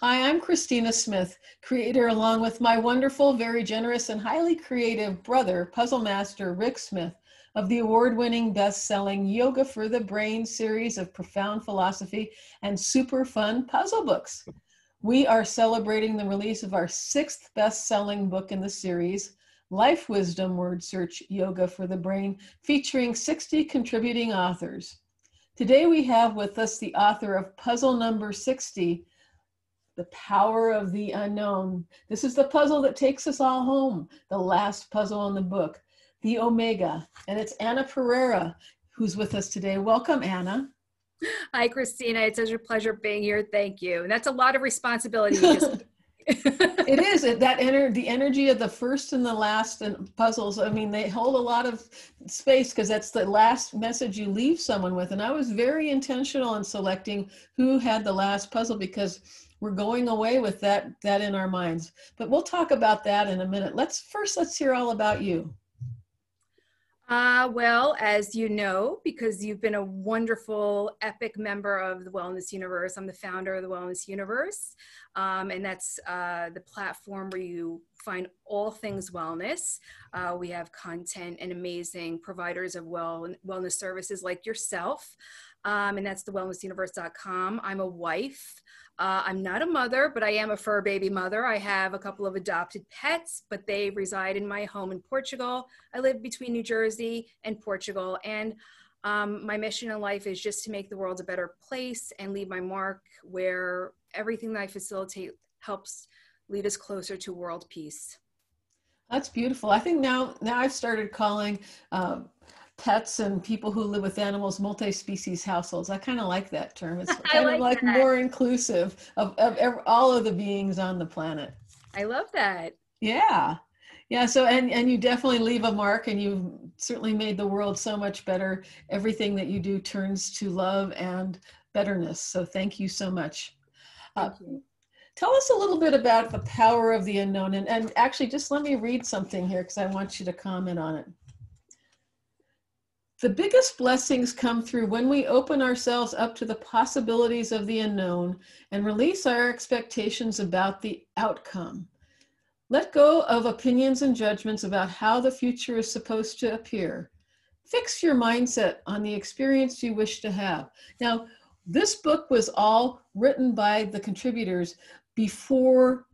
Hi, I'm Cristina Smith, creator along with my wonderful, very generous, and highly creative brother, puzzle master Rick Smith, of the award-winning, best-selling Yoga for the Brain series of profound philosophy and super fun puzzle books. We are celebrating the release of our sixth best-selling book in the series, Life Wisdom Word Search Yoga for the Brain, featuring 60 contributing authors. Today we have with us the author of puzzle number 60, The Power of the Unknown. This is the puzzle that takes us all home, the last puzzle in the book, the Omega. And it's Anna Pereira who's with us today. Welcome, Anna. Hi, Christina. It's such a pleasure being here. Thank you. And that's a lot of responsibility. You just It is the energy of the first and the last puzzles. I mean, they hold a lot of space because that's the last message you leave someone with. And I was very intentional in selecting who had the last puzzle because we're going away with that in our minds. But we'll talk about that in a minute. Let's hear all about you. Well, as you know, because you've been a wonderful, epic member of the Wellness Universe, I'm the founder of the Wellness Universe, and that's the platform where you find all things wellness. We have content and amazing providers of wellness services like yourself, and that's thewellnessuniverse.com. I'm a wife. I'm not a mother, but I am a fur baby mother. I have a couple of adopted pets, but they reside in my home in Portugal. I live between New Jersey and Portugal. And my mission in life is just to make the world a better place and leave my mark where everything that I facilitate helps lead us closer to world peace. That's beautiful. I think now I've started calling pets and people who live with animals multi-species households. I kind of like that term. It's kind of like more inclusive of all of the beings on the planet. I love that. Yeah. So and you definitely leave a mark, and you've certainly made the world so much better. Everything that you do turns to love and betterness. So thank you so much. Thank you. Tell us a little bit about the power of the unknown, and actually just let me read something here because I want you to comment on it. The biggest blessings come through when we open ourselves up to the possibilities of the unknown and release our expectations about the outcome. Let go of opinions and judgments about how the future is supposed to appear. Fix your mindset on the experience you wish to have. Now, this book was all written by the contributors before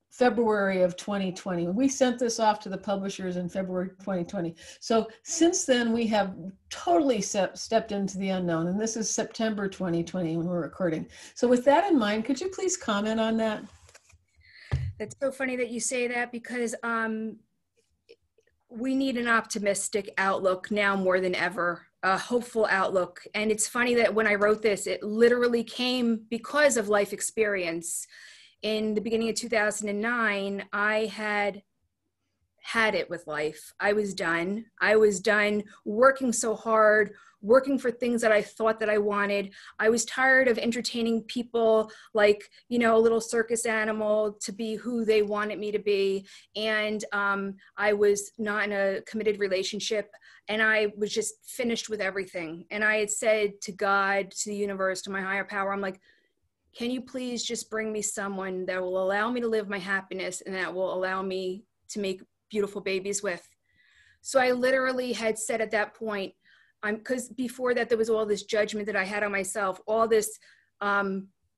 February of 2020. We sent this off to the publishers in February 2020. So since then, we have totally stepped into the unknown. And this is September 2020 when we're recording. So with that in mind, could you please comment on that? That's so funny that you say that because we need an optimistic outlook now more than ever, a hopeful outlook. And it's funny that when I wrote this, it literally came because of life experience. In the beginning of 2009, I had it with life. I was done. I was done working so hard, working for things that I thought that I wanted. I was tired of entertaining people like, a little circus animal to be who they wanted me to be. And I was not in a committed relationship. And I was just finished with everything. And I had said to God, to the universe, to my higher power, I'm like, can you please just bring me someone that will allow me to live my happiness and that will allow me to make beautiful babies with? So I literally had said at that point, because before that, there was all this judgment that I had on myself, all this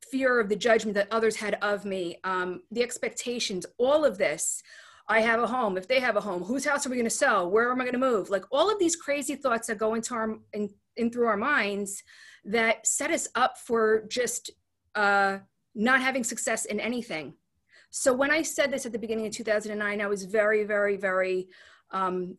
fear of the judgment that others had of me, the expectations, all of this. I have a home. If they have a home, whose house are we going to sell? Where am I going to move? Like all of these crazy thoughts that go into in through our minds that set us up for just not having success in anything. So when I said this at the beginning of 2009, I was very, very, very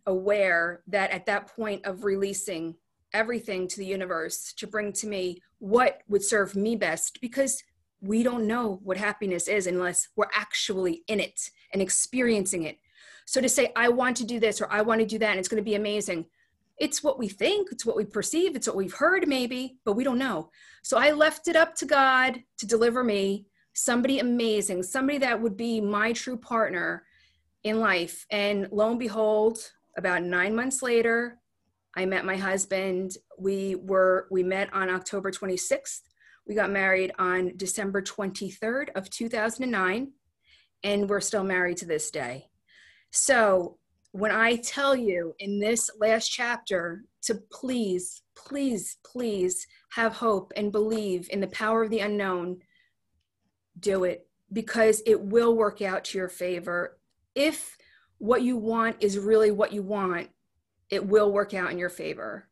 aware that at that point of releasing everything to the universe to bring to me what would serve me best, because we don't know what happiness is unless we're actually in it and experiencing it. So to say, I want to do this or I want to do that and it's going to be amazing. It's what we think, it's what we perceive, it's what we've heard maybe, but we don't know. So I left it up to God to deliver me somebody amazing, somebody that would be my true partner in life. And lo and behold, about 9 months later, I met my husband. We met on October 26th. We got married on December 23rd of 2009, and we're still married to this day. So when I tell you in this last chapter to please, please, please have hope and believe in the power of the unknown, do it, because it will work out to your favor. If what you want is really what you want, it will work out in your favor.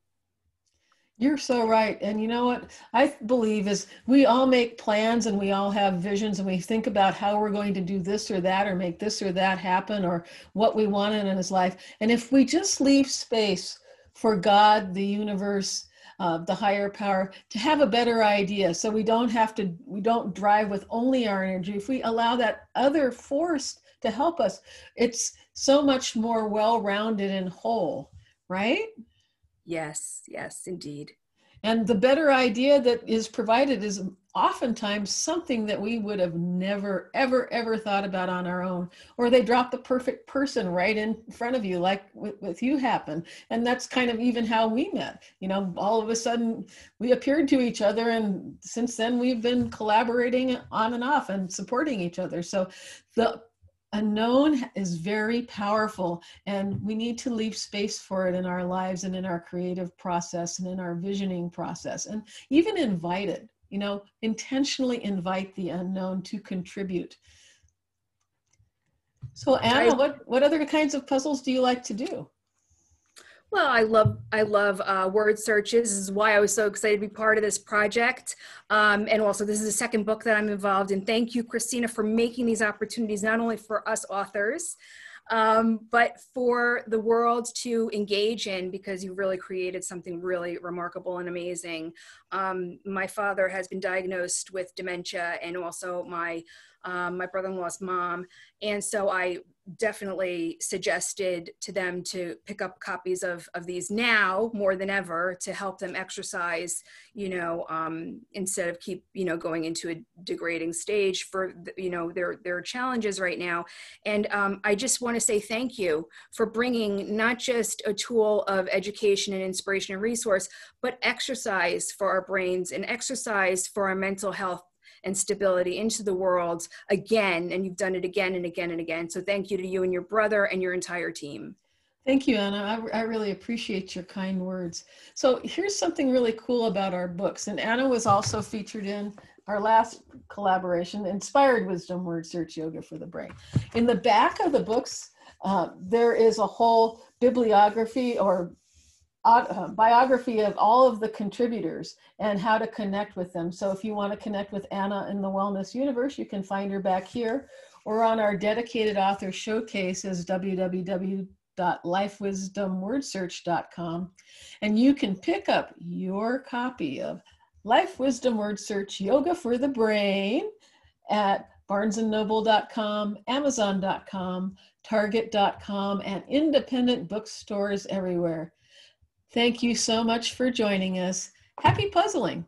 You're so right. And you know what I believe is we all make plans and we all have visions and we think about how we're going to do this or that or make this or that happen or what we want in his life. And if we just leave space for God, the universe, the higher power to have a better idea, so we don't drive with only our energy. If we allow that other force to help us, it's so much more well-rounded and whole, right? Yes, yes, indeed. And the better idea that is provided is oftentimes something that we would have never, ever, ever thought about on our own. Or they drop the perfect person right in front of you, like with you happened. And that's kind of even how we met. You know, all of a sudden we appeared to each other. And since then we've been collaborating on and off and supporting each other. So the unknown is very powerful, and we need to leave space for it in our lives and in our creative process and in our visioning process, and even invite it, you know, intentionally invite the unknown to contribute. So Anna, what other kinds of puzzles do you like to do? Well, I love word searches. This is why I was so excited to be part of this project. And also, this is the second book that I'm involved in. Thank you, Cristina, for making these opportunities, not only for us authors, but for the world to engage in, because you really created something really remarkable and amazing. My father has been diagnosed with dementia, and also my brother-in-law's mom. And so I definitely suggested to them to pick up copies of these now more than ever to help them exercise, you know, instead of keep, you know, going into a degrading stage for, you know, their challenges right now. And I just want to say thank you for bringing not just a tool of education and inspiration and resource, but exercise for our brains and exercise for our mental health and stability into the world again. And you've done it again and again and again. So thank you to you and your brother and your entire team. Thank you, Anna. I really appreciate your kind words. So here's something really cool about our books. And Anna was also featured in our last collaboration, Inspired Wisdom Word Search Yoga for the Brain. In the back of the books, there is a whole bibliography or biography of all of the contributors and how to connect with them. So if you want to connect with Anna in the Wellness Universe, you can find her back here or on our dedicated author showcase is www.lifewisdomwordsearch.com. And you can pick up your copy of Life Wisdom Word Search Yoga for the Brain at barnesandnoble.com, amazon.com, target.com, and independent bookstores everywhere. Thank you so much for joining us. Happy puzzling.